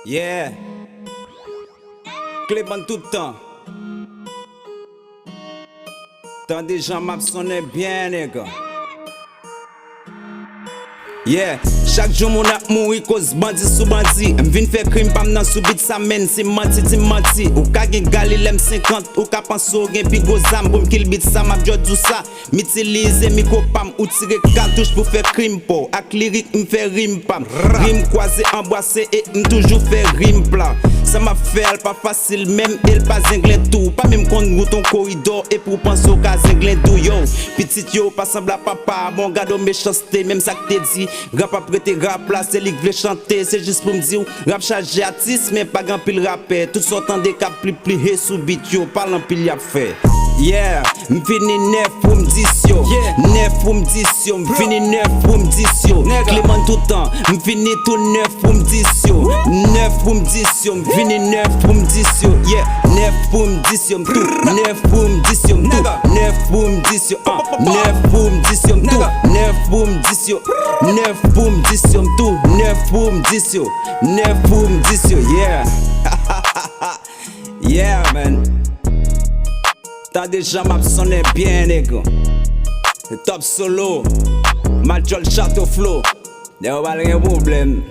Yeah. Clément tout le temps. Tant des gens m'absonnent bien, les gars. Yeah, chaque jour mon ap mouri cause bandi sous bandi. M'vin faire crime pam nan soubit sa men, c'est menti ti menti. Ou ka gen galilem 50, ou ka panso gen pi go zam pour m'kill bit sa m'a jod dou sa. M'utiliser micro pam ou tire cartouche pour faire crime po. Ak lyrique m'fait rime pam. Rime croisé embrassé et m'toujours fait rime plat. Ça m'a fait pas facile même elle pas zinglin tout. Pas même qu'on route ton corridor et pour penser au cas zinglin tout yo. Petit yo pas semble à papa, bon gado méchanceté même ça que t'es dit. Rap après t'es rap là, c'est lui qui veut chanter. C'est juste pour me dire, rap chargé artiste, mais pas grand pile rappeur. Tout sortant des cap plus et sous bit yo, parlant pile y'a fait. Yeah, m'fini neuf pour m'dis yo. Neuf pour m'dis yo, m'fini neuf pour m'dis yo. Clément tout le temps, m'fini tout neuf pour m'dis yo. Neuf pour m'dis yo, m'fini neuf pour m'dis yo. Yeah, neuf pour m'dis yo, tout. Neuf pour m'dis yo, tout. Neuf pour m'dis yo, neuf pour m'dis yo, tout. Neuf pour m'dis yo, neuf pour m'dis yo, tout. Neuf pour m'dis yo, neuf pour m'dis yo. Yeah, yeah man. T'as déjà m'absonné bien, les gars. Top solo, Majol Chateau Flow. Y'a pas de problème.